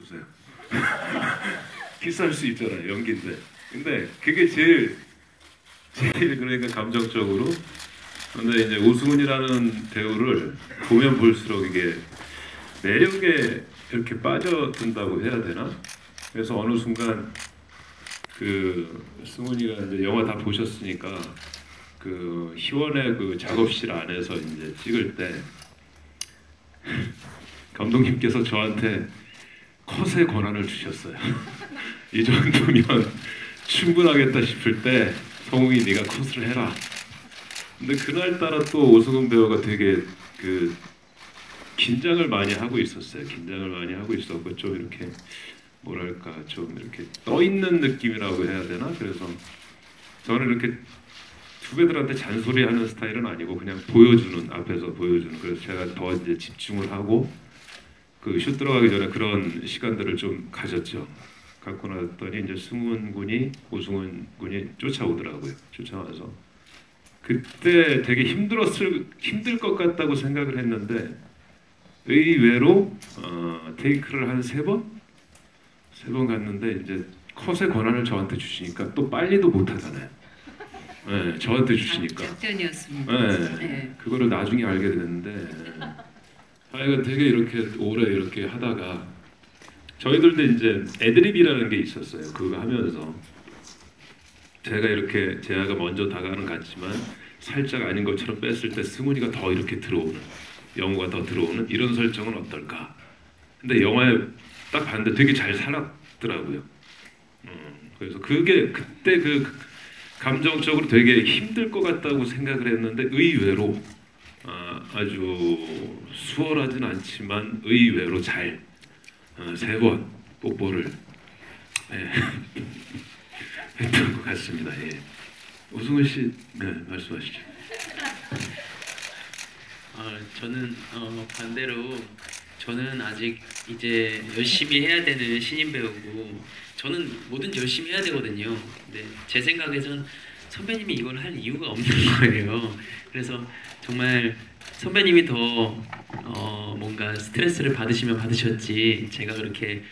보세요. 키스할 수 있잖아요. 연기인데. 근데 그게 제일 그러니까 감정적으로. 근데 이제 오승훈이라는 배우를 보면 볼수록 이게 매력에 이렇게 빠져든다고 해야 되나? 그래서 어느 순간 그 승훈이가 이제 영화 다 보셨으니까 그 희원의 그 작업실 안에서 이제 찍을 때 감독님께서 저한테 컷의 권한을 주셨어요. 이 정도면 충분하겠다 싶을 때 성웅이 네가 컷을 해라. 근데 그날따라 또 오승훈 배우가 되게 그 긴장을 많이 하고 있었어요. 긴장을 많이 하고 있었고 좀 이렇게 뭐랄까 좀 이렇게 떠 있는 느낌이라고 해야 되나? 그래서 저는 이렇게 후배들한테 잔소리하는 스타일은 아니고 그냥 보여주는 앞에서 보여주는. 그래서 제가 더 이제 집중을 하고 그 슛 들어가기 전에 그런 시간들을 좀 가졌죠. 갖고 나왔더니 이제 승훈 군이 오승훈 군이 쫓아오더라고요. 쫓아와서 그때 되게 힘들 것 같다고 생각을 했는데 의외로 테이크를 한 3번 갔는데 이제 컷의 권한을 저한테 주시니까 또 빨리도 못 하잖아요. 네, 저한테 주시니까. 작전이었습니다. 네, 네. 그거를 나중에 알게 됐는데 하여간 되게 이렇게 오래 이렇게 하다가 저희들도 이제 애드립이라는 게 있었어요. 그거 하면서 제가 이렇게 제아가 먼저 다가가는 것 같지만 살짝 아닌 것처럼 뺐을 때 승훈이가 더 이렇게 들어오는, 영우가 더 들어오는 이런 설정은 어떨까? 근데 영화에 딱 봤는데 되게 잘 살았더라고요. 그래서 그게 그때 그 감정적으로 되게 힘들 것 같다고 생각을 했는데 의외로 아주 수월하진 않지만 의외로 잘 3번 뽀뽀를 했던 것 같습니다. 예. 오승훈 씨, 네, 말씀하시죠. 저는 반대로 저는 아직 이제 열심히 해야 되는 신인 배우고 저는 뭐든지 열심히 해야 되거든요. 근데 제 생각에선 선배님이 이걸 할 이유가 없는 거예요. 그래서 정말 선배님이 더 뭔가 스트레스를 받으시면 받으셨지 제가 그렇게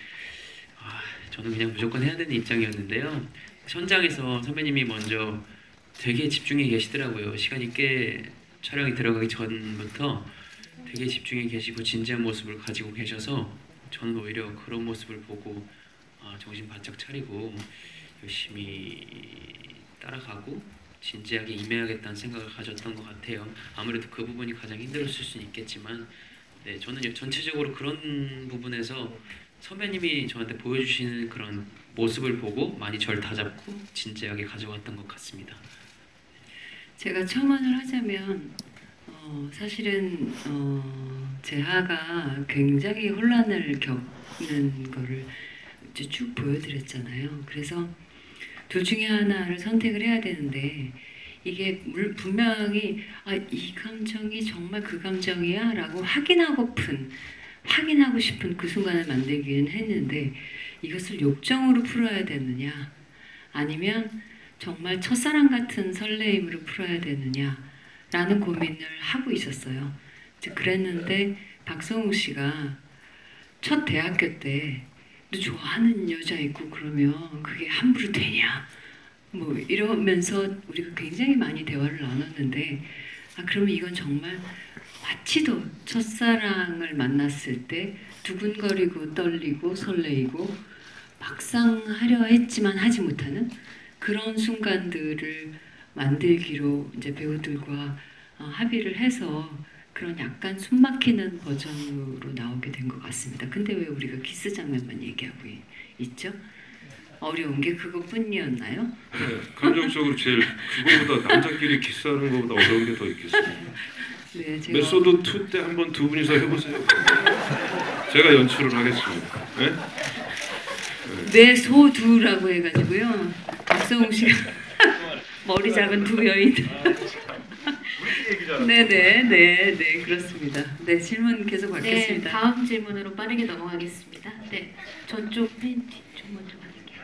저는 그냥 무조건 해야 되는 입장이었는데요. 현장에서 선배님이 먼저 되게 집중해 계시더라고요. 시간이 꽤 촬영이 들어가기 전부터 되게 집중해 계시고 진지한 모습을 가지고 계셔서 저는 오히려 그런 모습을 보고 정신 바짝 차리고 열심히 따라가고 진지하게 임해야겠다는 생각을 가졌던 것 같아요. 아무래도 그 부분이 가장 힘들었을 수는 있겠지만 네, 저는 전체적으로 그런 부분에서 선배님이 저한테 보여주시는 그런 모습을 보고 많이 절 다잡고 진지하게 가져갔던 것 같습니다. 제가 첨언을 하자면 사실은 재하가 굉장히 혼란을 겪는 거를 이제 쭉 보여드렸잖아요. 그래서 둘 중에 하나를 선택을 해야 되는데 이게 분명히 이 감정이 정말 그 감정이야? 라고 확인하고 싶은 그 순간을 만들기는 했는데 이것을 욕정으로 풀어야 되느냐 아니면 정말 첫사랑 같은 설레임으로 풀어야 되느냐 라는 고민을 하고 있었어요. 그랬는데 박성욱 씨가 첫 대학교 때 너 좋아하는 여자 있고 그러면 그게 함부로 되냐 뭐 이러면서 우리가 굉장히 많이 대화를 나눴는데 그러면 이건 정말 마치도 첫사랑을 만났을 때 두근거리고 떨리고 설레이고 막상 하려 했지만 하지 못하는 그런 순간들을 만들기로 이제 배우들과 합의를 해서 그런 약간 숨막히는 버전으로 나오게 된 것 같습니다. 근데 왜 우리가 키스 장면만 얘기하고 있죠? 어려운 게 그것뿐이었나요? 네, 감정적으로 제일 그거보다 남자끼리 키스하는 것보다 어려운 게 더 있겠습니다. 네, 제가 메소드 2 때 한번 두 분이서 해보세요. 제가 연출을 하겠습니다. 네? 네, 소두라고 해가지고요. 박성웅 씨가 머리 작은 두 여인. 네, 그렇습니다. 네, 질문 계속 받겠습니다. 네, 다음 질문으로 빠르게 넘어가겠습니다. 네, 저쪽 맨 뒤쪽 먼저 받을게요.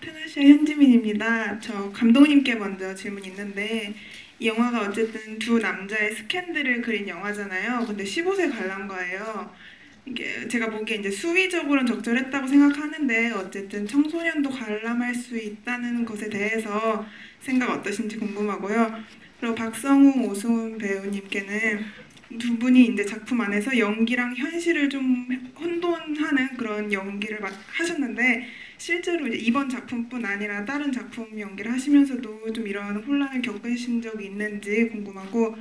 테나시아 현지민입니다. 저 감독님께 먼저 질문 있는데 이 영화가 어쨌든 두 남자의 스캔들을 그린 영화잖아요. 근데 15세 관람가예요. 이게 제가 보기에 이제 수위적으로는 적절했다고 생각하는데 어쨌든 청소년도 관람할 수 있다는 것에 대해서 생각 어떠신지 궁금하고요. 그리고 박성웅, 오승훈 배우님께는 두 분이 이제 작품 안에서 연기랑 현실을 좀 혼돈하는 그런 연기를 하셨는데 실제로 이제 이번 작품뿐 아니라 다른 작품 연기를 하시면서도 좀 이런 혼란을 겪으신 적이 있는지 궁금하고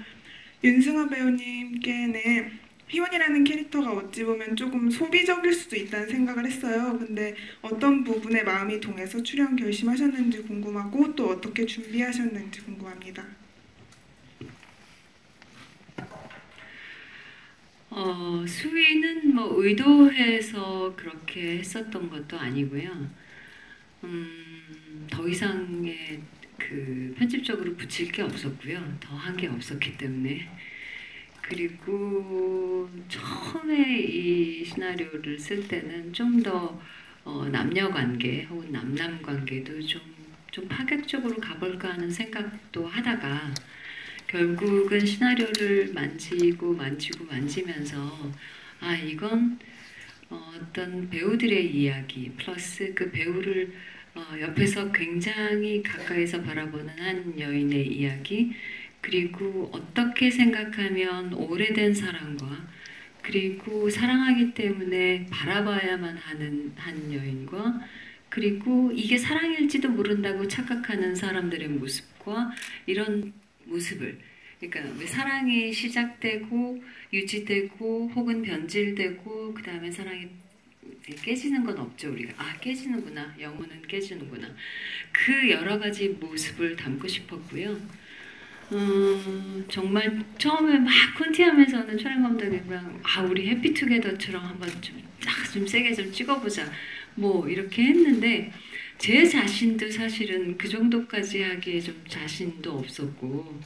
윤승아 배우님께는 희원이라는 캐릭터가 어찌 보면 조금 소비적일 수도 있다는 생각을 했어요. 근데 어떤 부분에 마음이 동해서 출연 결심하셨는지 궁금하고 또 어떻게 준비하셨는지 궁금합니다. 수위는 뭐 의도해서 그렇게 했었던 것도 아니고요. 더 이상의 그 편집적으로 붙일 게 없었고요. 더 한 게 없었기 때문에. 그리고 처음에 이 시나리오를 쓸 때는 좀 더 남녀 관계 혹은 남남 관계도 좀 파격적으로 가볼까 하는 생각도 하다가 결국은 시나리오를 만지면서 아 이건 어떤 배우들의 이야기 플러스 그 배우를 옆에서 굉장히 가까이서 바라보는 한 여인의 이야기 그리고 어떻게 생각하면 오래된 사랑과 그리고 사랑하기 때문에 바라봐야만 하는 한 여인과 그리고 이게 사랑일지도 모른다고 착각하는 사람들의 모습과 이런 모습을 그러니까 왜 사랑이 시작되고 유지되고 혹은 변질되고 그 다음에 사랑이 깨지는 건 없죠 우리가 아 깨지는구나 영혼은 깨지는구나 그 여러 가지 모습을 담고 싶었고요. 정말 처음에 막 콘티하면서는 촬영 감독님이랑 아 우리 해피투게더처럼 한번 좀 세게 좀 찍어보자 뭐 이렇게 했는데 제 자신도 사실은 그 정도까지 하기에 좀 자신도 없었고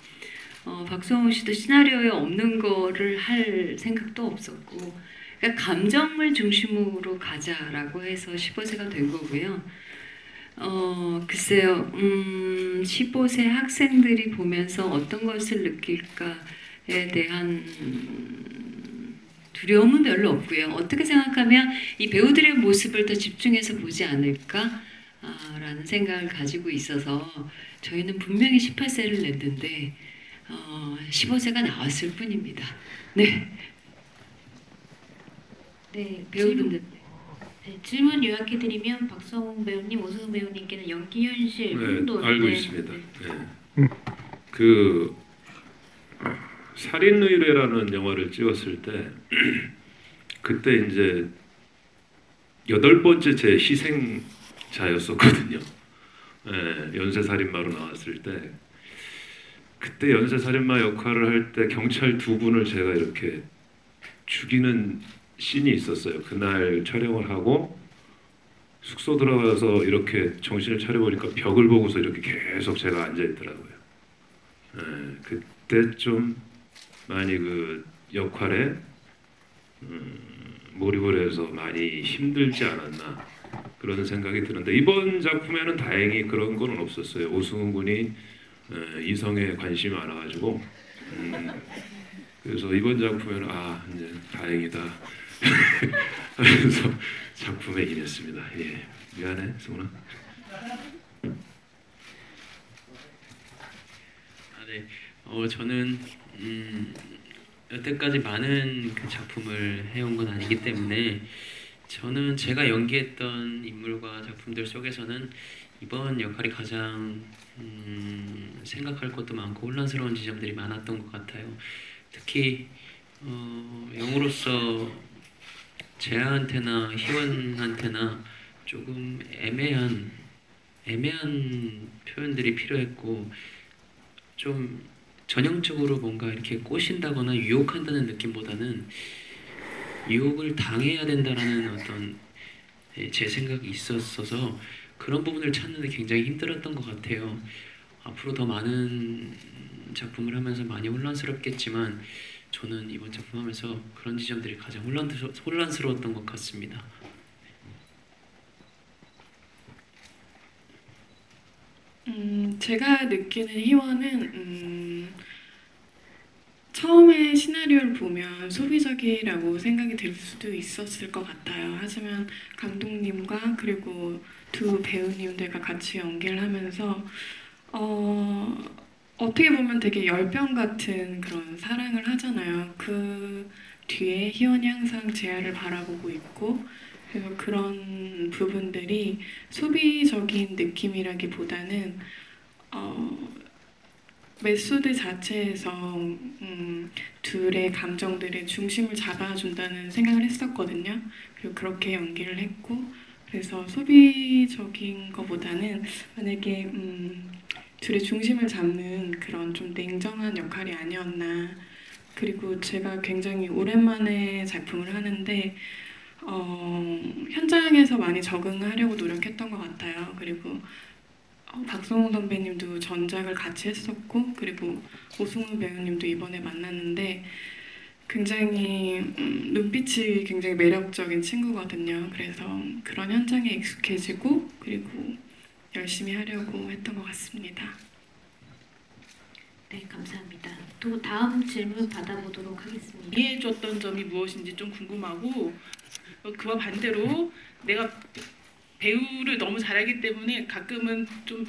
박성웅 씨도 시나리오에 없는 거를 할 생각도 없었고 그러니까 감정을 중심으로 가자라고 해서 15세가 된 거고요. 글쎄요, 15세 학생들이 보면서 어떤 것을 느낄까에 대한 두려움은 별로 없고요. 어떻게 생각하면 이 배우들의 모습을 더 집중해서 보지 않을까? 라는 생각을 가지고 있어서 저희는 분명히 18세를 냈는데 15세가 나왔을 뿐입니다. 네. 네, 배우분들. 네, 질문 요약해드리면 박성웅 배우님, 오승훈 배우님께는 연기 현실 혼돈 알고 있습니다. 네. 그 살인 의뢰라는 영화를 찍었을 때 그때 이제 8번째 제 희생자였었거든요. 네, 연쇄살인마로 나왔을 때 그때 연쇄살인마 역할을 할 때 경찰 2분을 제가 이렇게 죽이는 씬이 있었어요. 그날 촬영을 하고 숙소 들어가서 이렇게 정신을 차려보니까 벽을 보고서 이렇게 계속 제가 앉아있더라고요. 네, 그때 좀 많이 그 역할에 몰입을 해서 많이 힘들지 않았나 그런 생각이 드는데 이번 작품에는 다행히 그런 건 없었어요. 오승훈 군이 이성에 관심이 많아가지고 그래서 이번 작품에는 아 이제 다행이다 하면서 작품에 임했습니다. 예, 미안해 승훈아. 네, 저는 여태까지 많은 그 작품을 해온 건 아니기 때문에 저는 제가 연기했던 인물과 작품들 속에서는 이번 역할이 가장 생각할 것도 많고 혼란스러운 지점들이 많았던 것 같아요. 특히 영으로서 재하한테나 희원한테나 조금 애매한 표현들이 필요했고 좀 전형적으로 뭔가 이렇게 꼬신다거나 유혹한다는 느낌보다는 유혹을 당해야 된다라는 어떤 제 생각이 있었어서 그런 부분을 찾는 데 굉장히 힘들었던 것 같아요. 앞으로 더 많은 작품을 하면서 많이 혼란스럽겠지만 저는 이번 작품 하면서 그런 지점들이 가장 혼란스러웠던 것 같습니다. 제가 느끼는 희원은 처음에 시나리오를 보면 소비적이라고 생각이 들 수도 있었을 것 같아요. 하지만 감독님과 그리고 두 배우님들과 같이 연기를 하면서 어떻게 보면 되게 열병 같은 그런 사랑을 하잖아요. 그 뒤에 희원이 항상 재아를 바라보고 있고, 그래서 그런 부분들이 소비적인 느낌이라기보다는 메소드 자체에서 둘의 감정들의 중심을 잡아준다는 생각을 했었거든요. 그리고 그렇게 연기를 했고, 그래서 소비적인 것보다는 만약에 둘의 중심을 잡는 그런 좀 냉정한 역할이 아니었나. 그리고 제가 굉장히 오랜만에 작품을 하는데 현장에서 많이 적응하려고 노력했던 것 같아요. 그리고 박성웅 선배님도 전작을 같이 했었고, 그리고 오승훈 배우님도 이번에 만났는데 굉장히 눈빛이 굉장히 매력적인 친구거든요. 그래서 그런 현장에 익숙해지고 그리고 열심히 하려고 했던 것 같습니다. 네, 감사합니다. 또 다음 질문 받아보도록 하겠습니다. 이해해줬던 점이 무엇인지 좀 궁금하고, 그와 반대로 내가 배우를 너무 잘하기 때문에 가끔은 좀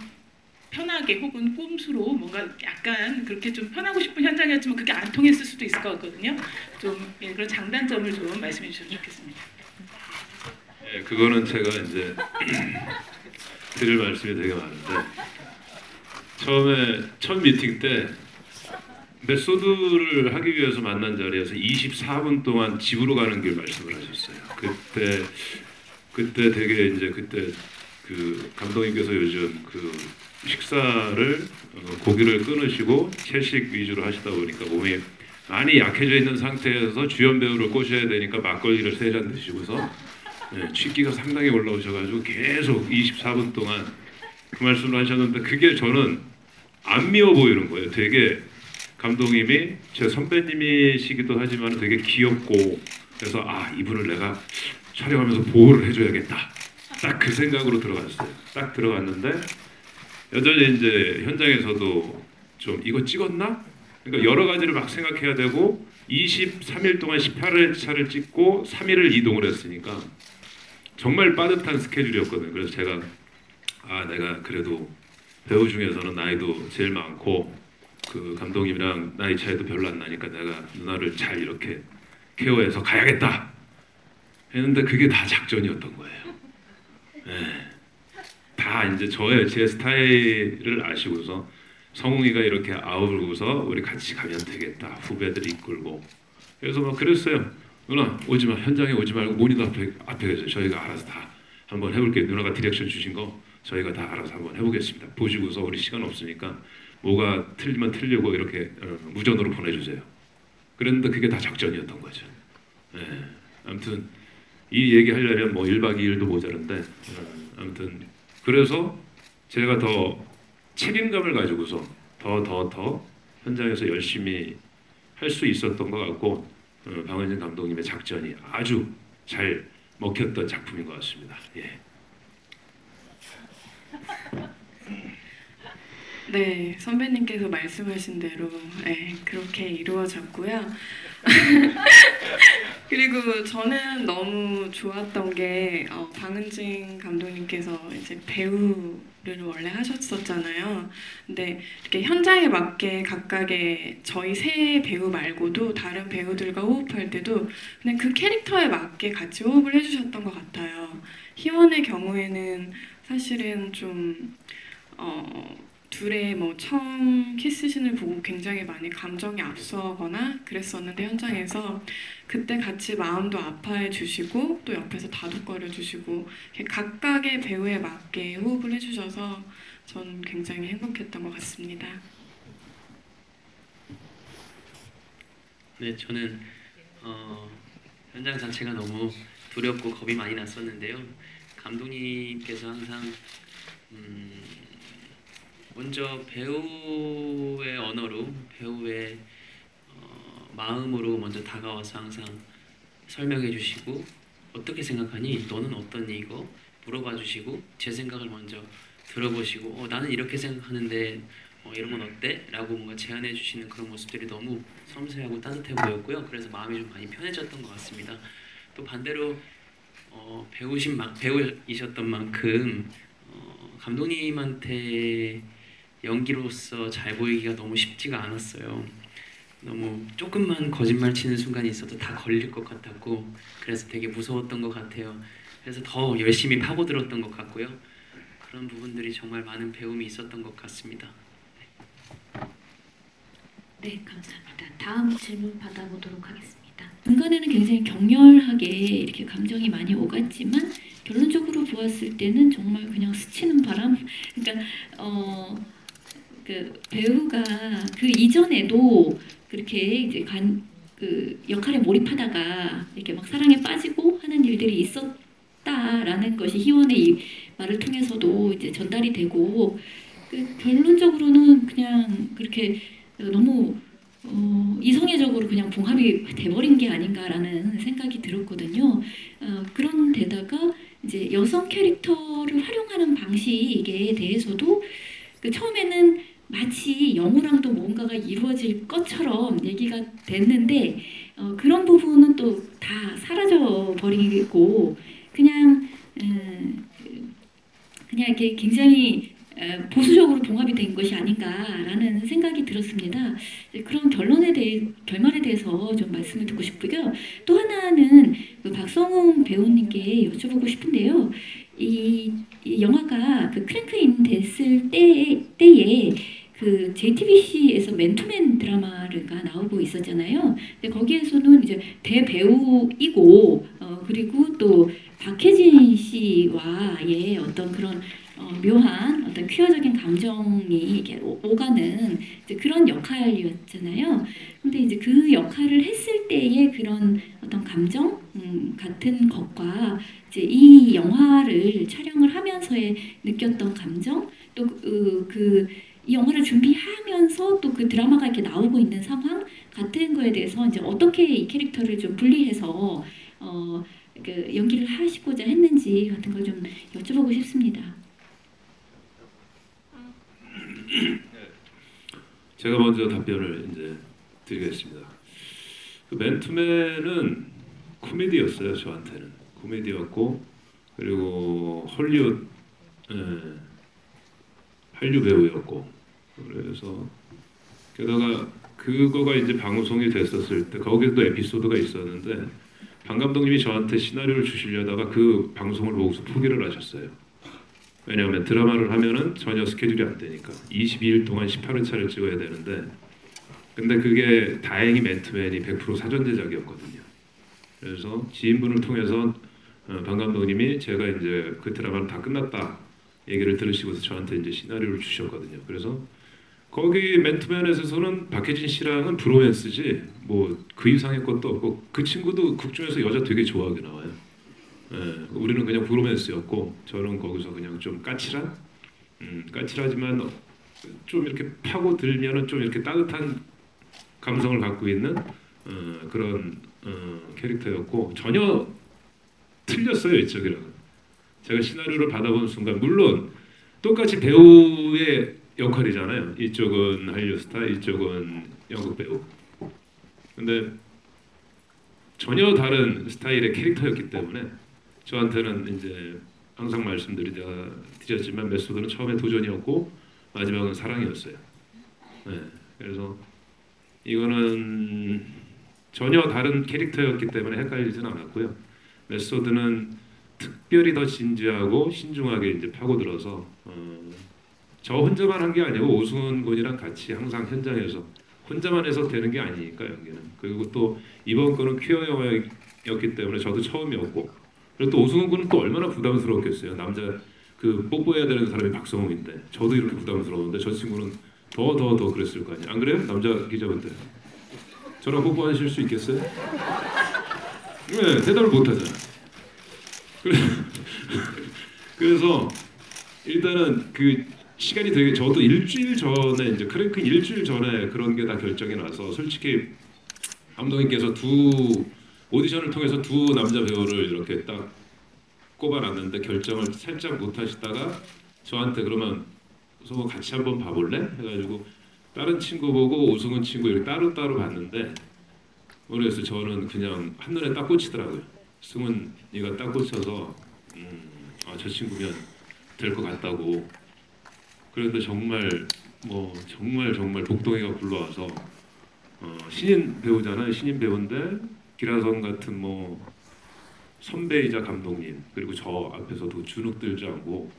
편하게 혹은 꼼수로 뭔가 약간 그렇게 좀 편하고 싶은 현장이었지만 그게 안 통했을 수도 있을 것 같거든요. 좀 그런 장단점을 좀 말씀해 주셨으면 좋겠습니다. 예, 그거는 제가 이제 드릴 말씀이 되게 많은데, 처음에 첫 미팅 때 메소드를 하기 위해서 만난 자리에서 24분 동안 집으로 가는 길 말씀을 하셨어요. 그때 되게 이제 그때 그 감독님께서 요즘 그 식사를 고기를 끊으시고 채식 위주로 하시다 보니까 몸이 많이 약해져 있는 상태에서 주연 배우를 꼬셔야 되니까 막걸리를 3잔 드시고서 취기가 상당히 올라오셔가지고 계속 24분 동안 그 말씀을 하셨는데, 그게 저는 안 미워 보이는 거예요. 되게 감독님이 제 선배님이시기도 하지만 되게 귀엽고, 그래서 이분을 내가 촬영하면서 보호를 해줘야겠다. 딱 그 생각으로 들어갔어요. 딱 들어갔는데 여전히 이제 현장에서도 좀 이거 찍었나? 그러니까 여러 가지를 막 생각해야 되고, 23일 동안 18회차를 찍고 3일을 이동을 했으니까 정말 빠듯한 스케줄이었거든요. 그래서 제가 내가 그래도 배우 중에서는 나이도 제일 많고 그 감독님이랑 나이 차이도 별로 안 나니까 내가 누나를 잘 이렇게 케어해서 가야겠다 했는데, 그게 다 작전이었던 거예요. 다 이제 제 스타일을 아시고서 성웅이가 이렇게 아우르고서 우리 같이 가면 되겠다, 후배들 이끌고. 그래서 막 그랬어요. 누나 오지마, 현장에 오지 말고 모니터 앞에 계세요. 저희가 알아서 다 한번 해볼게요. 누나가 디렉션 주신 거 저희가 다 알아서 한번 해보겠습니다. 보시고서 우리 시간 없으니까 뭐가 틀리면 틀리고 이렇게 무전으로 보내주세요. 그랬는데 그게 다 작전이었던 거죠. 아무튼 이 얘기 하려면 뭐 1박 2일도 모자른데, 아무튼 그래서 제가 더 책임감을 가지고서 더 현장에서 열심히 할 수 있었던 것 같고, 방은진 감독님의 작전이 아주 잘 먹혔던 작품인 것 같습니다. 예. 네, 선배님께서 말씀하신 대로 그렇게 이루어졌고요. 그리고 저는 너무 좋았던 게 방은진 감독님께서 이제 배우를 원래 하셨었잖아요. 근데 이렇게 현장에 맞게 각각의 저희 세 배우 말고도 다른 배우들과 호흡할 때도 그냥 그 캐릭터에 맞게 같이 호흡을 해주셨던 것 같아요. 희원의 경우에는 사실은 좀 둘의 뭐 처음 키스신을 보고 굉장히 많이 감정이 앞서거나 그랬었는데, 현장에서 그때 같이 마음도 아파해 주시고 또 옆에서 다독거려 주시고 각각의 배우에 맞게 호흡을 해주셔서 전 굉장히 행복했던 것 같습니다. 네, 저는 현장 자체가 너무 두렵고 겁이 많이 났었는데요. 감독님께서 항상 먼저 배우의 언어로, 배우의 마음으로 먼저 다가와서 항상 설명해 주시고, 어떻게 생각하니? 너는 어떠니? 이거 물어봐 주시고 제 생각을 먼저 들어보시고 나는 이렇게 생각하는데 이런 건 어때? 라고 뭔가 제안해 주시는 그런 모습들이 너무 섬세하고 따뜻해 보였고요. 그래서 마음이 좀 많이 편해졌던 것 같습니다. 또 반대로 배우이셨던 만큼 감독님한테 연기로서 잘 보이기가 너무 쉽지가 않았어요. 너무 조금만 거짓말 치는 순간이 있어도 다 걸릴 것 같았고 그래서 되게 무서웠던 것 같아요. 그래서 더 열심히 파고들었던 것 같고요. 그런 부분들이 정말 많은 배움이 있었던 것 같습니다. 네, 감사합니다. 다음 질문 받아보도록 하겠습니다. 중간에는 굉장히 격렬하게 이렇게 감정이 많이 오갔지만 결론적으로 보았을 때는 정말 그냥 스치는 바람. 그러니까 그 배우가 그 이전에도 그렇게 이제 그 역할에 몰입하다가 이렇게 막 사랑에 빠지고 하는 일들이 있었다라는 것이 희원의 이 말을 통해서도 이제 전달이 되고 결론적으로는 그냥 그렇게 너무 이성애적으로 그냥 봉합이 돼버린 게 아닌가라는 생각이 들었거든요. 그런 데다가 이제 여성 캐릭터를 활용하는 방식에 대해서도 처음에는 마치 영우랑도 뭔가가 이루어질 것처럼 얘기가 됐는데 그런 부분은 또 다 사라져 버리고 그냥 이렇게 굉장히 보수적으로 봉합이 된 것이 아닌가라는 생각이 들었습니다. 그런 결말에 대해서 좀 말씀을 듣고 싶고요. 또 하나는 그 박성웅 배우님께 여쭤보고 싶은데요. 이 영화가 그 크랭크인 됐을 때에 그 JTBC에서 맨투맨 드라마가 나오고 있었잖아요. 근데 거기에서는 이제 대배우이고 그리고 또 박해진 씨와의 어떤 그런 묘한 어떤 퀴어적인 감정이 이렇게 오가는 이제 그런 역할이었잖아요. 근데 이제 그 역할을 했을 때의 그런 어떤 감정 같은 것과 이제 이 영화를 촬영을 하면서의 느꼈던 감정, 또 이 영화를 준비하면서 또 그 드라마가 이렇게 나오고 있는 상황 같은 거에 대해서 이제 어떻게 이 캐릭터를 좀 분리해서 그 연기를 하시고자 했는지 같은 걸 좀 여쭤보고 싶습니다. 제가 먼저 답변을 이제 드리겠습니다. 그 맨투맨은 코미디였어요. 저한테는 코미디였고 그리고 헐리우드 한류 배우였고 그래서 게다가 그거가 이제 방송이 됐었을 때 거기서도 에피소드가 있었는데 방 감독님이 저한테 시나리오를 주시려다가 그 방송을 보고서 포기를 하셨어요. 왜냐하면 드라마를 하면은 전혀 스케줄이 안 되니까 22일 동안 18회차를 찍어야 되는데 근데 그게 다행히 맨투맨이 100% 사전 제작이었거든요. 그래서 지인분을 통해서 방 감독님이 제가 이제 그 드라마는 다 끝났다 얘기를 들으시고서 저한테 이제 시나리오를 주셨거든요. 그래서 거기 맨투맨에서는 박해진 씨랑은 브로맨스지 뭐 그 이상의 것도 없고 그 친구도 극 중에서 여자 되게 좋아하게 나와요. 우리는 그냥 브로맨스였고 저는 거기서 그냥 좀 까칠하지만 좀 이렇게 파고 들면은 좀 이렇게 따뜻한 감성을 갖고 있는 그런 캐릭터였고 전혀 틀렸어요 이쪽이랑은. 제가 시나리오를 받아본 순간 물론 똑같이 배우의 역할이잖아요. 이쪽은 한류 스타, 이쪽은 연극 배우. 근데 전혀 다른 스타일의 캐릭터였기 때문에 저한테는 이제 항상 말씀드렸지만 메소드는 처음에 도전이었고 마지막은 사랑이었어요. 네, 그래서 이거는 전혀 다른 캐릭터였기 때문에 헷갈리지는 않았고요. 메소드는 특별히 더 진지하고 신중하게 이제 파고들어서 저 혼자만 한 게 아니고 오승훈 군이랑 같이 항상 현장에서 혼자만 해서 되는 게 아니니까 연기는. 그리고 또 이번 거는 퀴어 영화였기 때문에 저도 처음이었고 그리고 또 오승훈 군은 또 얼마나 부담스러웠겠어요. 남자 그 뽀뽀해야 되는 사람이 박성웅인데 저도 이렇게 부담스러웠는데 저 친구는 더 그랬을 거 아니에요. 안 그래요? 남자 기자분들 저랑 뽀뽀하실 수 있겠어요? 네, 대답을 못 하잖아. 그래서 일단은 그 시간이 되게 저도 일주일 전에 이제 크랭크인 일주일 전에 그런 게 다 결정이 나서 솔직히 감독님께서 두 오디션을 통해서 두 남자 배우를 이렇게 딱 꼽아놨는데 결정을 살짝 못 하시다가 저한테 그러면 우승은 같이 한번 봐볼래? 해가지고 다른 친구 보고 우승은 친구 이렇게 따로따로 봤는데 모르겠어요. 저는 그냥 한눈에 딱 꽂히더라고요. 승훈이가 딱 꽂혀서 저 친구면 될 것 같다고. 그런데 정말 정말 복동이가 불러와서 신인 배우잖아요. 신인 배우인데 기라성 같은 선배이자 감독님 그리고 저 앞에서도 주눅 들지 않고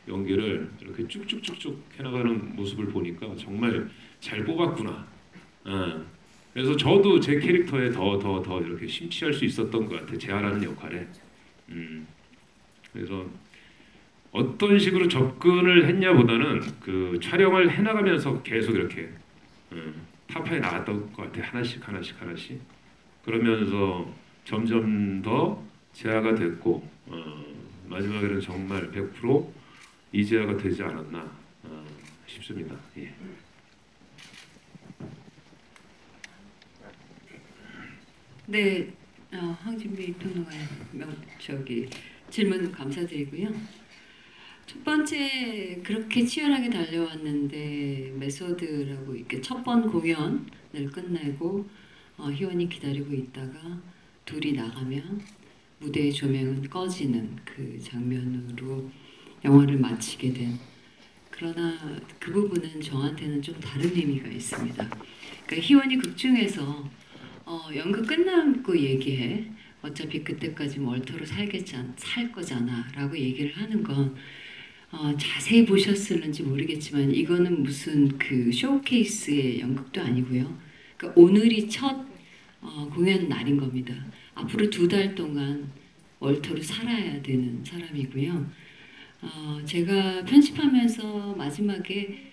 연기를 이렇게 쭉쭉쭉쭉 해나가는 모습을 보니까 정말 잘 뽑았구나. 그래서 저도 제 캐릭터에 더 이렇게 심취할 수 있었던 것 같아요. 제아라는 역할에. 그래서 어떤 식으로 접근을 했냐보다는 그 촬영을 해나가면서 계속 이렇게 타파에 나갔던 것 같아요. 하나씩. 그러면서 점점 더 재화가 됐고 마지막에는 정말 100% 이재화가 되지 않았나 싶습니다. 예. 네, 황진미 평론가 질문 감사드리고요. 첫 번째 그렇게 치열하게 달려왔는데 메소드라고 이렇게 첫 번 공연을 끝내고 희원이 기다리고 있다가 둘이 나가면 무대의 조명은 꺼지는 그 장면으로 영화를 마치게 된. 그러나 그 부분은 저한테는 좀 다른 의미가 있습니다. 그러니까 희원이 극 중에서 연극 끝나고 얘기해. 어차피 그때까지 월터로 살 거잖아 라고 얘기를 하는 건 자세히 보셨을는지 모르겠지만 이거는 무슨 그 쇼케이스의 연극도 아니고요. 그러니까 오늘이 첫 공연 날인 겁니다. 앞으로 2달 동안 월터로 살아야 되는 사람이고요. 제가 편집하면서 마지막에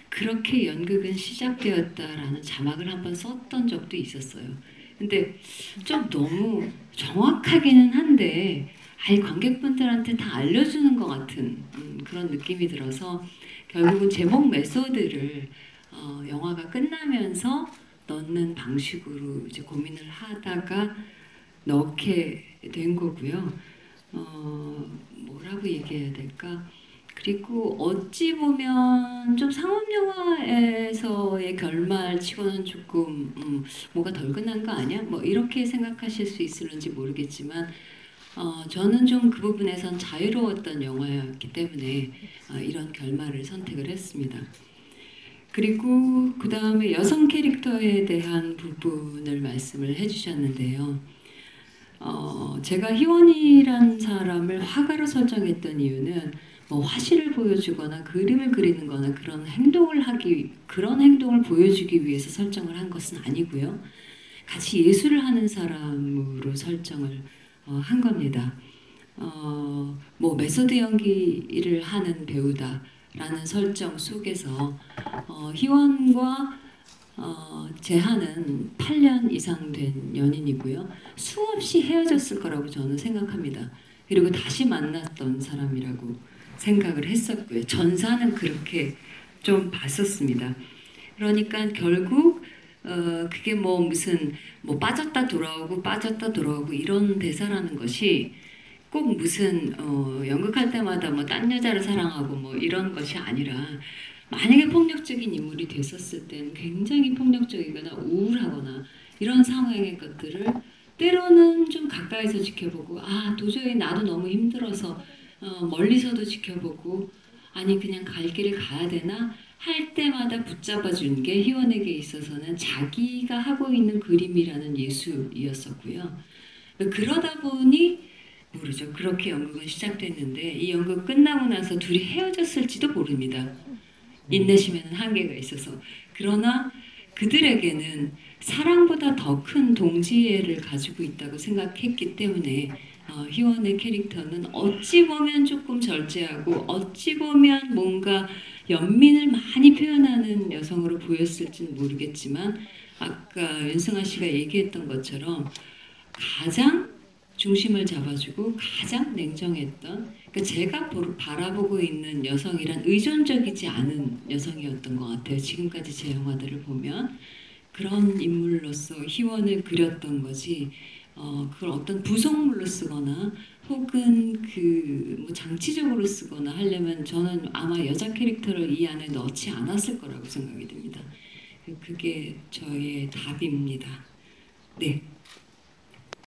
그렇게 연극은 시작되었다라는 자막을 한번 썼던 적도 있었어요. 근데 좀 너무 정확하기는 한데 관객분들한테 다 알려주는 것 같은 그런 느낌이 들어서 결국은 제목 메소드를 영화가 끝나면서 넣는 방식으로 이제 고민을 하다가 넣게 된 거고요. 뭐라고 얘기해야 될까? 그리고 어찌 보면 좀 상업영화에서의 결말치고는 조금 뭐가 덜 끝난 거 아니야? 뭐 이렇게 생각하실 수 있을는지 모르겠지만 저는 좀 그 부분에선 자유로웠던 영화였기 때문에 이런 결말을 선택을 했습니다. 그리고 그 다음에 여성 캐릭터에 대한 부분을 말씀을 해주셨는데요. 제가 희원이란 사람을 화가로 설정했던 이유는 뭐 화실을 보여주거나 그림을 그리는 거나 그런 행동을 보여주기 위해서 설정을 한 것은 아니고요. 같이 예술을 하는 사람으로 설정을 한 겁니다. 뭐 메소드 연기를 하는 배우다라는 설정 속에서 희원과 재하는 8년 이상 된 연인이고요. 수없이 헤어졌을 거라고 저는 생각합니다. 그리고 다시 만났던 사람이라고 생각을 했었고요. 전사는 그렇게 좀 봤었습니다. 그러니까 결국 그게 뭐 무슨 빠졌다 돌아오고 이런 대사라는 것이 꼭 무슨 연극할 때마다 뭐 딴 여자를 사랑하고 뭐 이런 것이 아니라 만약에 폭력적인 인물이 됐었을 땐 굉장히 폭력적이거나 우울하거나 이런 상황의 것들을 때로는 좀 가까이서 지켜보고 도저히 나도 너무 힘들어서 멀리서도 지켜보고 아니 그냥 갈 길을 가야 되나 할 때마다 붙잡아준 게 희원에게 있어서는 자기가 하고 있는 그림이라는 예술이었었고요. 그러다 보니 모르죠. 그렇게 연극은 시작됐는데 이 연극 끝나고 나서 둘이 헤어졌을지도 모릅니다. 인내심에는 한계가 있어서. 그러나 그들에게는 사랑보다 더 큰 동지애를 가지고 있다고 생각했기 때문에 희원의 캐릭터는 어찌 보면 조금 절제하고 어찌 보면 뭔가 연민을 많이 표현하는 여성으로 보였을지는 모르겠지만 아까 윤승아 씨가 얘기했던 것처럼 가장 중심을 잡아주고 가장 냉정했던 그러니까 제가 바라보고 있는 여성이란 의존적이지 않은 여성이었던 것 같아요. 지금까지 제 영화들을 보면 그런 인물로서 희원을 그렸던 거지 그걸 어떤 부속물로 쓰거나 혹은 뭐 장치적으로 쓰거나 하려면 저는 아마 여자 캐릭터를 이 안에 넣지 않았을 거라고 생각이 듭니다. 그게 저의 답입니다. 네.